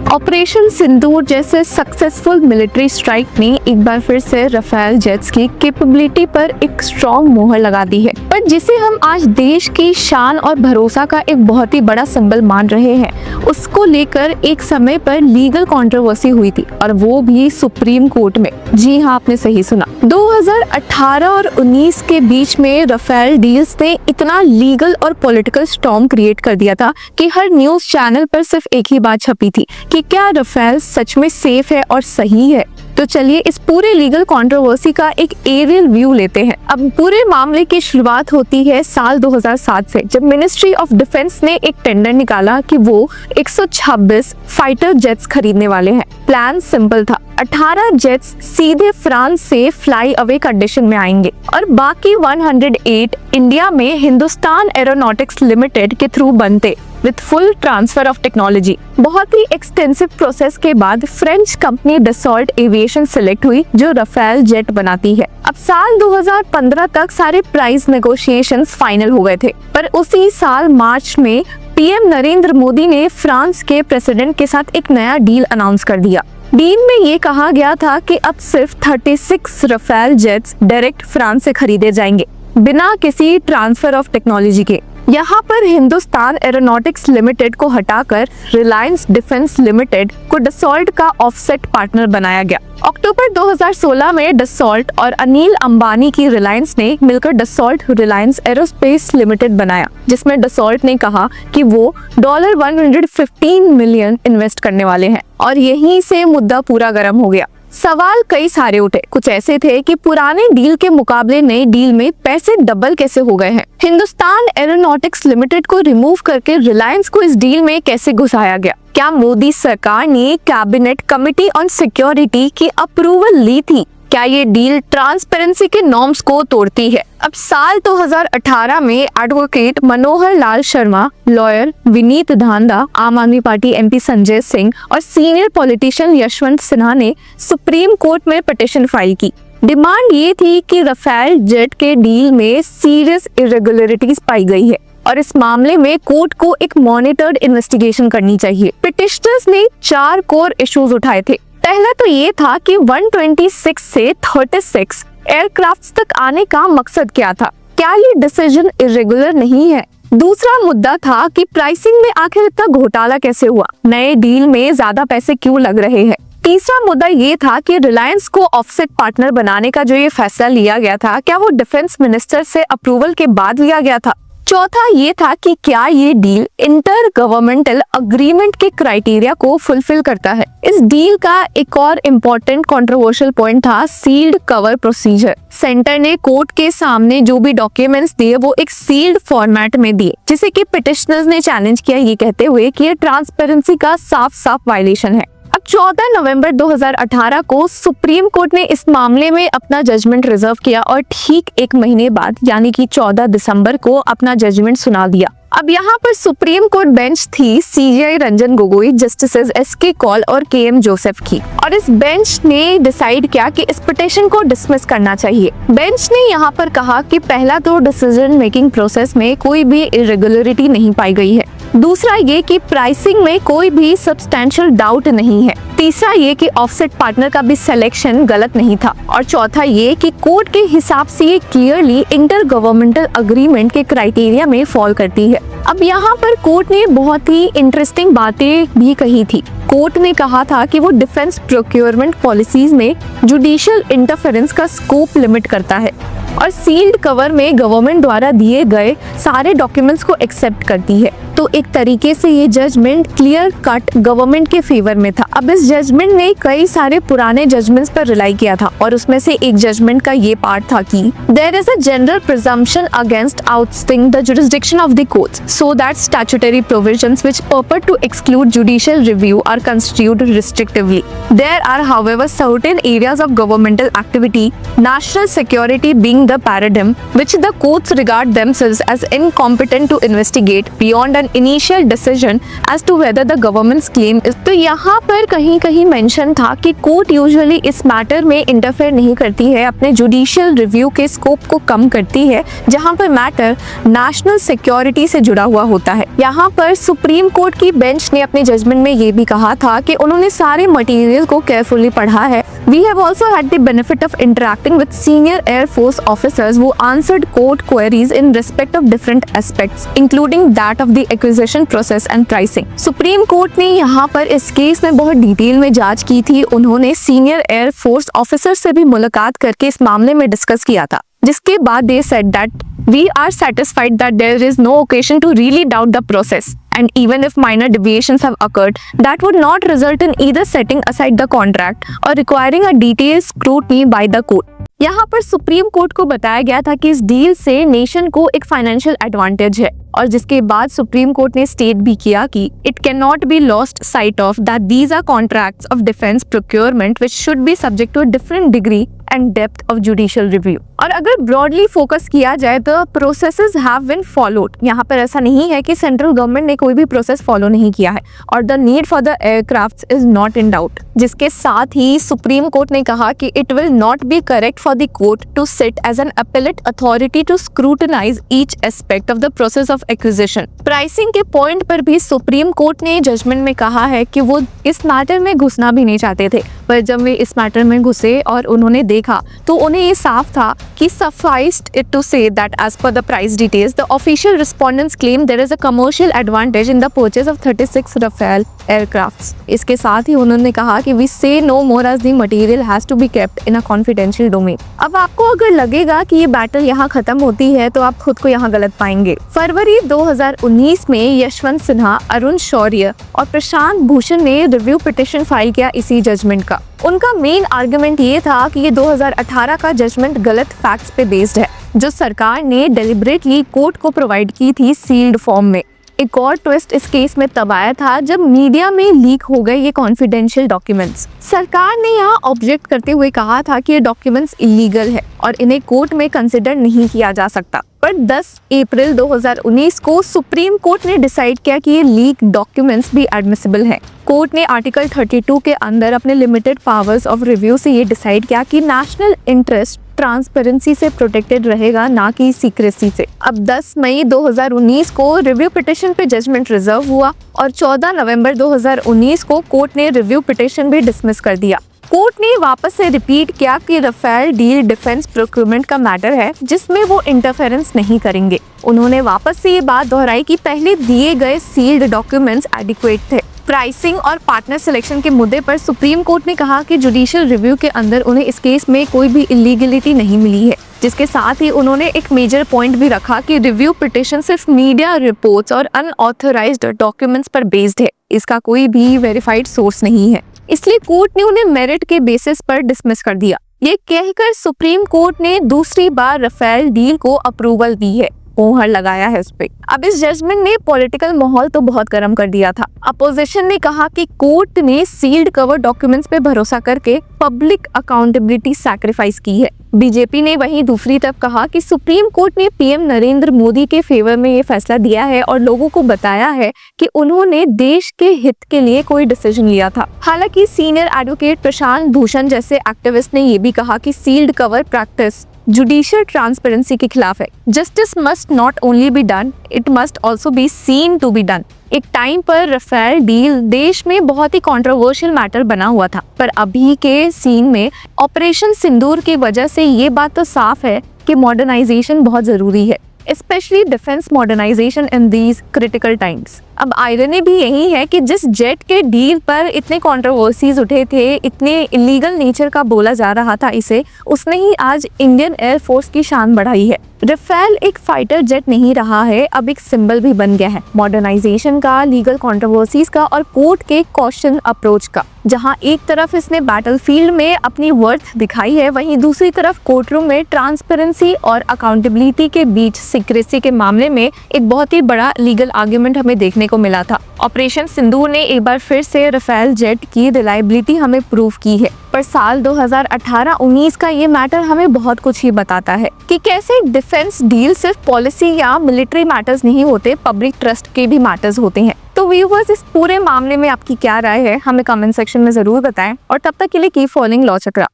Operation सिंदूर जैसे successful military strike ने एक बार फिर से राफेल जेट्स की कैपेबिलिटी पर एक स्ट्रॉन्ग मोहर लगा दी है, पर जिसे हम आज देश की शान और भरोसा का एक बहुत ही बड़ा सिंबल मान रहे हैं, उसको लेकर एक समय पर लीगल कंट्रोवर्सी हुई थी, और वो भी सुप्रीम कोर्ट में। जी हाँ, आपने सही सुना। 2018 और 19 के बीच में राफेल डील्स ने इतना लीगल और पॉलिटिकल स्टॉर्म क्रिएट कर दिया था कि हर न्यूज चैनल पर सिर्फ एक ही बात छपी थी कि क्या राफेल सच में सेफ है और सही है। तो चलिए इस पूरे लीगल कंट्रोवर्सी का एक एरियल व्यू लेते हैं। अब पूरे मामले की शुरुआत होती है साल 2007 से, जब मिनिस्ट्री ऑफ डिफेंस ने एक टेंडर निकाला कि वो 126 फाइटर जेट्स खरीदने वाले हैं। प्लान सिंपल था, 18 जेट्स सीधे फ्रांस से फ्लाई अवे कंडीशन में आएंगे और बाकी 108 इंडिया में हिंदुस्तान एरोनॉटिक्स लिमिटेड के थ्रू बनते with full transfer of technology. बहुत ही एक्सटेंसिव प्रोसेस के बाद French company Dassault aviation select हुई, जो राफेल जेट बनाती है। अब साल 2015 तक सारे प्राइस नेगोशिएशंस फाइनल हो गए थे, पर उसी साल मार्च में पीएम नरेंद्र मोदी ने फ्रांस के प्रेसिडेंट के साथ एक नया डील अनाउंस कर दिया। डील में ये कहा गया था कि अब सिर्फ 36 राफेल जेट्स डायरेक्ट फ्रांस से खरीदे जाएंगे, बिना किसी ट्रांसफर ऑफ टेक्नोलॉजी के। यहाँ पर हिंदुस्तान एरोनॉटिक्स लिमिटेड को हटाकर रिलायंस डिफेंस लिमिटेड को डसॉल्ट का ऑफसेट पार्टनर बनाया गया। अक्टूबर 2016 में डसॉल्ट और अनिल अंबानी की रिलायंस ने मिलकर डसॉल्ट रिलायंस एरोस्पेस लिमिटेड बनाया, जिसमें डसॉल्ट ने कहा कि वो $115 मिलियन इन्वेस्ट करने वाले हैं, और यहीं से मुद्दा पूरा गर्म हो गया। सवाल कई सारे उठे। कुछ ऐसे थे कि पुराने डील के मुकाबले नए डील में पैसे डबल कैसे हो गए हैं। हिंदुस्तान एरोनॉटिक्स लिमिटेड को रिमूव करके रिलायंस को इस डील में कैसे घुसाया गया। क्या मोदी सरकार ने कैबिनेट कमिटी ऑन सिक्योरिटी की अप्रूवल ली थी? क्या ये डील ट्रांसपेरेंसी के नॉर्म्स को तोड़ती है? अब साल 2018 में एडवोकेट मनोहर लाल शर्मा, लॉयर विनीत धांधा, आम आदमी पार्टी एमपी संजय सिंह और सीनियर पॉलिटिशियन यशवंत सिन्हा ने सुप्रीम कोर्ट में पिटीशन फाइल की। डिमांड ये थी कि राफेल जेट के डील में सीरियस इरेगुलरिटीज पाई गई है और इस मामले में कोर्ट को एक मॉनिटर्ड इन्वेस्टिगेशन करनी चाहिए। पिटिशनर्स ने 4 कोर इश्यूज उठाए थे। पहला तो ये था कि 126 से 36 एयरक्राफ्ट्स तक आने का मकसद क्या था? क्या ये डिसीजन इरेगुलर नहीं है? दूसरा मुद्दा था कि प्राइसिंग में आखिर इतना घोटाला कैसे हुआ? नए डील में ज्यादा पैसे क्यों लग रहे हैं? तीसरा मुद्दा ये था कि रिलायंस को ऑफसेट पार्टनर बनाने का जो ये फैसला लिया गया था, क्या वो डिफेंस मिनिस्टर से अप्रूवल के बाद लिया गया था? चौथा ये था कि क्या ये डील इंटर गवर्नमेंटल अग्रीमेंट के क्राइटेरिया को फुलफिल करता है। इस डील का एक और इम्पोर्टेंट कंट्रोवर्शियल पॉइंट था सील्ड कवर प्रोसीजर। सेंटर ने कोर्ट के सामने जो भी डॉक्यूमेंट्स दिए वो एक सील्ड फॉर्मेट में दिए, जिसे कि पिटिशनर्स ने चैलेंज किया, ये कहते हुए कि ये ट्रांसपेरेंसी का साफ वायलेशन है। अब 14 नवंबर 2018 को सुप्रीम कोर्ट ने इस मामले में अपना जजमेंट रिजर्व किया और ठीक एक महीने बाद यानी कि 14 दिसंबर को अपना जजमेंट सुना दिया। अब यहाँ पर सुप्रीम कोर्ट बेंच थी CJI Ranjan Gogoi, justices SK Kaul और केएम जोसेफ की, और इस बेंच ने डिसाइड किया कि इस पिटीशन को डिसमिस करना चाहिए। बेंच ने यहाँ पर कहा कि पहला तो डिसीजन मेकिंग प्रोसेस में कोई भी इरेगुलरिटी नहीं पाई गई है। दूसरा ये कि प्राइसिंग में कोई भी सब्सटैंशियल डाउट नहीं है। तीसरा ये कि ऑफसेट पार्टनर का भी सिलेक्शन गलत नहीं था, और चौथा ये कि कोर्ट के हिसाब से ये क्लियरली इंटर गवर्नमेंटल अग्रीमेंट के क्राइटेरिया में फॉल करती है। अब यहाँ पर कोर्ट ने बहुत ही इंटरेस्टिंग बातें भी कही थी। कोर्ट ने कहा था कि वो डिफेंस प्रोक्योरमेंट पॉलिसीज में जुडिशियल इंटरफेरेंस का स्कोप लिमिट करता है और सील्ड कवर में गवर्नमेंट द्वारा दिए गए सारे डॉक्यूमेंट्स को एक्सेप्ट करती है। तो एक तरीके से ये जजमेंट क्लियर कट गवर्नमेंट के फेवर में था। अब इस जजमेंट ने कई सारे पुराने जजमेंट्स पर रिलाई किया था, और उसमें से एक जजमेंट का ये पार्ट था कि there is a general presumption against ousting the jurisdiction of the courts so that statutory provisions which purport to exclude judicial review are constitute restrictively. There are however certain areas of governmental activity, national security being the paradigm which the courts regard themselves as incompetent to investigate beyond an an initial decision as to whether the government's claim is। तो यहाँ पर कहीं कहीं mention था कि court usually इस matter में interfere नहीं करती है, अपने जुडिशियल रिव्यू के स्कोप को कम करती है जहाँ पर मैटर नेशनल सिक्योरिटी से जुड़ा हुआ होता है। यहाँ पर सुप्रीम कोर्ट की बेंच ने अपने जजमेंट में ये भी कहा था कि उन्होंने सारे मटेरियल को केयरफुली पढ़ा है। We have also had the benefit of interacting with senior Air Force officers who answered court queries in respect of different aspects, including that of the acquisition process and pricing। Supreme court ने यहाँ पर इस case में बहुत detail में जांच की थी। उन्होंने सीनियर एयर फोर्स ऑफिसर से भी मुलाकात करके इस मामले में डिस्कस किया था, जिसके बाद they said that we are satisfied that there is no occasion to really doubt the process, and even if minor deviations have occurred, that would not result in either setting aside the contract or requiring a detailed scrutiny by the court। यहाँ पर supreme court को बताया गया था कि इस deal से nation को एक फाइनेंशियल एडवांटेज है, और जिसके बाद सुप्रीम कोर्ट ने स्टेट भी किया कि it can not be lost sight of that these are contracts of defence procurement which should be subject to a different degree and depth of judicial review. और अगर ब्रॉडली फोकस किया जाए तो processes have been followed. यहाँ पर ऐसा नहीं है कि सेंट्रल गवर्नमेंट ने कोई भी प्रोसेस फॉलो नहीं किया है, और the need for the aircrafts is not in doubt. जिसके साथ ही सुप्रीम कोर्ट ने कहा कि it will not be correct for the court to sit as an appellate authority to scrutinise each aspect of the process of acquisition. Pricing के point पर भी supreme court ने जजमेंट में कहा है कि वो इस मैटर में घुसना भी नहीं चाहते थे, पर जब वे इस मैटर में घुसे और उन्होंने देखा तो उन्हें ये साफ था कि sufficed it to say that as per the price details, the official respondents claim there is a commercial advantage in the purchase of 36 Rafale aircrafts। इसके साथ ही उन्होंने कहा कि we say no more as the material has to be kept in a confidential domain। अब आपको अगर लगेगा कि ये बैटल यहाँ खत्म होती है तो आप खुद को यहाँ गलत पाएंगे। फरवरी 2019 में यशवंत सिन्हा, अरुण शौर्य और प्रशांत भूषण ने रिव्यू पिटिशन फाइल किया इसी जजमेंट का। उनका मेन आर्गुमेंट ये था कि ये 2018 का जजमेंट गलत फैक्ट्स पे बेस्ड है, जो सरकार ने डेलिबरेटली कोर्ट को प्रोवाइड की थी सील्ड फॉर्म में। एक और ट्विस्ट इस केस में तब आया था जब मीडिया में लीक हो गए ये कॉन्फिडेंशियल डॉक्यूमेंट्स। सरकार ने यहाँ ऑब्जेक्ट करते हुए कहा था कि ये डॉक्यूमेंट्स इलीगल है और इन्हें कोर्ट में कंसिडर नहीं किया जा सकता, पर 10 अप्रैल 2019 को सुप्रीम कोर्ट ने डिसाइड किया कि ये लीक डॉक्यूमेंट्स भी एडमिसिबल हैं। कोर्ट ने आर्टिकल 32 के अंदर अपने लिमिटेड पावर्स ऑफ रिव्यू से ये डिसाइड किया कि नेशनल इंटरेस्ट ट्रांसपेरेंसी से प्रोटेक्टेड रहेगा, ना कि सीक्रेसी से। अब 10 मई 2019 को रिव्यू पिटिशन पे जजमेंट रिजर्व हुआ और 14 नवंबर 2019 को कोर्ट ने रिव्यू पिटिशन भी डिसमिस कर दिया। कोर्ट ने वापस से रिपीट किया कि रफेल डील डिफेंस प्रोक्यूरमेंट का मैटर है जिसमें वो इंटरफेरेंस नहीं करेंगे। उन्होंने वापस से ये बात दोहराई कि पहले दिए गए सील्ड डॉक्यूमेंट्स एडिक्वेट थे। प्राइसिंग और पार्टनर सिलेक्शन के मुद्दे पर सुप्रीम कोर्ट ने कहा कि जुडिशियल रिव्यू के अंदर उन्हें इस केस में कोई भी इलीगलिटी नहीं मिली है, जिसके साथ ही उन्होंने एक मेजर पॉइंट भी रखा कि रिव्यू पिटिशन सिर्फ मीडिया रिपोर्ट्स और अनऑथराइज्ड डॉक्यूमेंट्स पर बेस्ड है, इसका कोई भी वेरीफाइड सोर्स नहीं है, इसलिए कोर्ट ने उन्हें मेरिट के बेसिस पर डिसमिस कर दिया। ये कहकर सुप्रीम कोर्ट ने दूसरी बार रफेल डील को अप्रूवल दी है, मोहर लगाया है उस पे। अब इस जजमेंट ने पॉलिटिकल माहौल तो बहुत गर्म कर दिया था। अपोजिशन ने कहा कि कोर्ट ने सील्ड कवर डॉक्यूमेंट्स पे भरोसा करके पब्लिक अकाउंटेबिलिटी सैक्रिफाइस की है। बीजेपी ने वहीं दूसरी तरफ कहा कि सुप्रीम कोर्ट ने पीएम नरेंद्र मोदी के फेवर में ये फैसला दिया है और लोगों को बताया है कि उन्होंने देश के हित के लिए कोई डिसीजन लिया था। हालांकि सीनियर एडवोकेट प्रशांत भूषण जैसे एक्टिविस्ट ने ये भी कहा कि sealed cover practice judicial transparency के खिलाफ है। Justice must not only be done, it must also be seen to be done. एक टाइम पर रफेल डील देश में बहुत ही कंट्रोवर्शियल मैटर बना हुआ था, पर अभी के सीन में ऑपरेशन सिंदूर की वजह से ये बात तो साफ है कि मॉडर्नाइजेशन बहुत जरूरी है, specially defence modernisation in these critical times. अब आयरनी भी यही है कि जिस जेट के डील पर इतने कंट्रोवर्सीज उठे थे, इतने इलीगल नेचर का बोला जा रहा था इसे, उसने ही आज इंडियन एयर फोर्स की शान बढ़ाई है। रफेल एक फाइटर जेट नहीं रहा है, अब एक सिंबल भी बन गया है मॉडर्नाइजेशन का, लीगल कंट्रोवर्सीज का और कोर्ट के कॉशन अप्रोच का। जहां एक तरफ इसने बैटलफील्ड में अपनी वर्थ दिखाई है, वहीं दूसरी तरफ कोर्टरूम में ट्रांसपेरेंसी और अकाउंटेबिलिटी के बीच सीक्रेसी के मामले में एक बहुत ही बड़ा लीगल आर्ग्यूमेंट हमें देखने देखने को मिला था। ऑपरेशन सिंदूर ने एक बार फिर से राफेल जेट की रिलायबिलिटी हमें प्रूव की है, पर साल 2018-19 का ये मैटर हमें बहुत कुछ ही बताता है कि कैसे डिफेंस डील सिर्फ पॉलिसी या मिलिट्री मैटर्स नहीं होते, पब्लिक ट्रस्ट के भी मैटर्स होते हैं। तो व्यूअर्स, इस पूरे मामले में आपकी क्या राय है, हमें कमेंट सेक्शन में जरूर बताएं और तब तक के लिए कीप फॉलोइंग लॉ चक्रा।